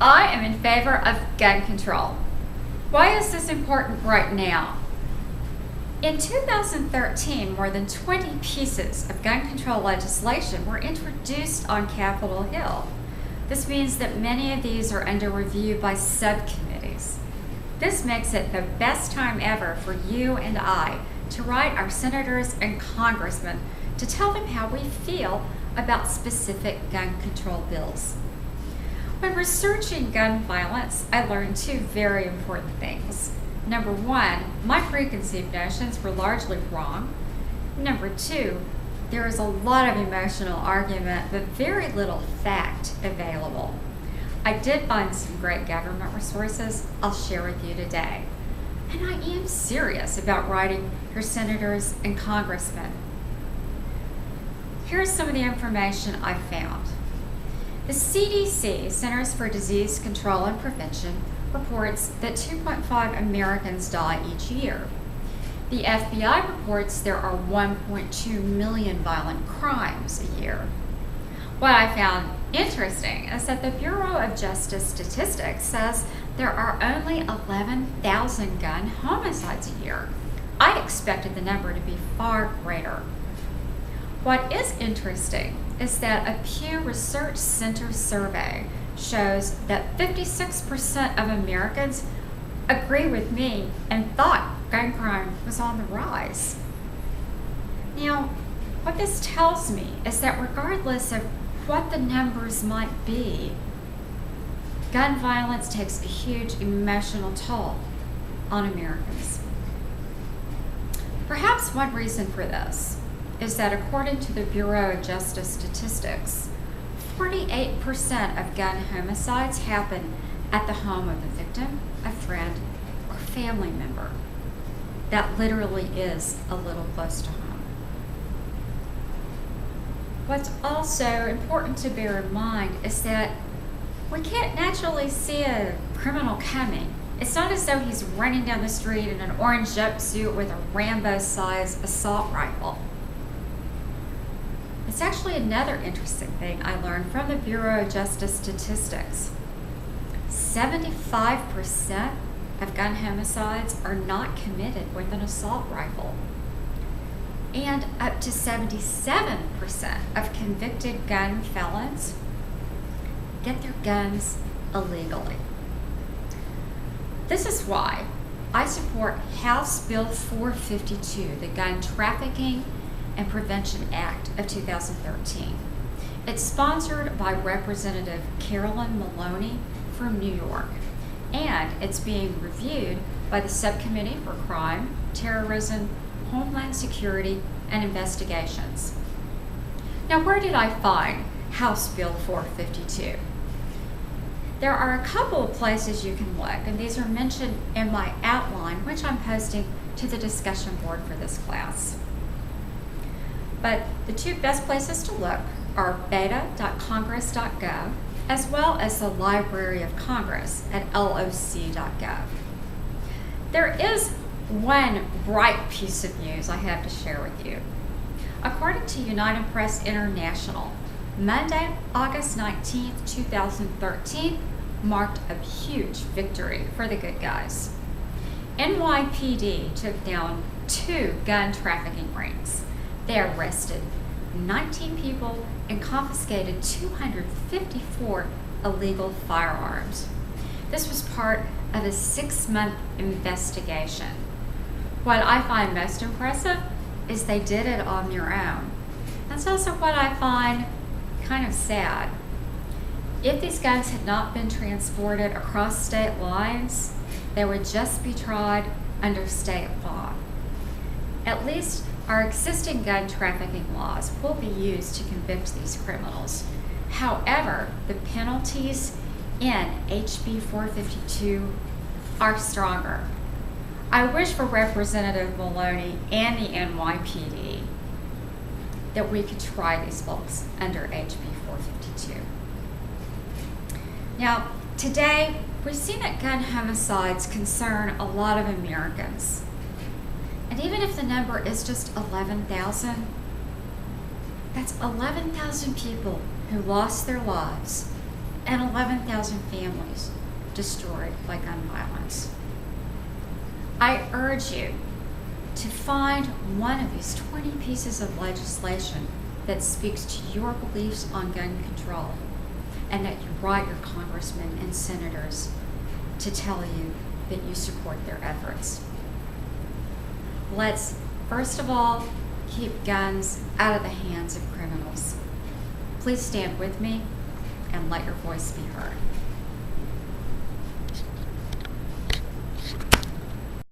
I am in favor of gun control. Why is this important right now? In 2013, more than 20 pieces of gun control legislation were introduced on Capitol Hill. This means that many of these are under review by subcommittees. This makes it the best time ever for you and I to write our senators and congressmen to tell them how we feel about specific gun control bills. When researching gun violence, I learned two very important things. Number one, my preconceived notions were largely wrong. Number two, there is a lot of emotional argument, but very little fact available. I did find some great government resources I'll share with you today. And I am serious about writing for senators and congressmen. Here's some of the information I found. The CDC, Centers for Disease Control and Prevention, reports that 2.5 Americans die each year. The FBI reports there are 1.2 million violent crimes a year. What I found interesting is that the Bureau of Justice Statistics says there are only 11,000 gun homicides a year. I expected the number to be far greater. What is interesting is that a Pew Research Center survey shows that 56% of Americans agree with me and thought gun crime was on the rise. Now, what this tells me is that regardless of what the numbers might be, gun violence takes a huge emotional toll on Americans. Perhaps one reason for this is that according to the Bureau of Justice Statistics, 48% of gun homicides happen at the home of the victim, a friend, or family member. That literally is a little close to home. What's also important to bear in mind is that we can't naturally see a criminal coming. It's not as though he's running down the street in an orange jumpsuit with a Rambo-sized assault rifle. It's actually another interesting thing I learned from the Bureau of Justice Statistics. 75% of gun homicides are not committed with an assault rifle. And up to 77% of convicted gun felons get their guns illegally. This is why I support House Bill 452, the Gun Trafficking and Prevention Act of 2013. It's sponsored by Representative Carolyn Maloney from New York, and it's being reviewed by the Subcommittee for Crime, Terrorism, Homeland Security, and Investigations. Now, where did I find House Bill 452? There are a couple of places you can look, and these are mentioned in my outline, which I'm posting to the discussion board for this class. But the two best places to look are beta.congress.gov, as well as the Library of Congress at loc.gov. There is one bright piece of news I have to share with you. According to United Press International, Monday, August 19th, 2013, marked a huge victory for the good guys. NYPD took down 2 gun trafficking rings. They arrested 19 people and confiscated 254 illegal firearms. This was part of a 6-month investigation. What I find most impressive is they did it on their own. That's also what I find kind of sad. If these guns had not been transported across state lines, they would just be tried under state law. At least our existing gun trafficking laws will be used to convict these criminals. However, the penalties in HB 452 are stronger. I wish for Representative Maloney and the NYPD that we could try these folks under HB 452. Now, today, we've seen that gun homicides concern a lot of Americans. And even if the number is just 11,000, that's 11,000 people who lost their lives and 11,000 families destroyed by gun violence. I urge you to find one of these 20 pieces of legislation that speaks to your beliefs on gun control, and that you write your congressmen and senators to tell you that you support their efforts. Let's, first of all, keep guns out of the hands of criminals. Please stand with me and let your voice be heard.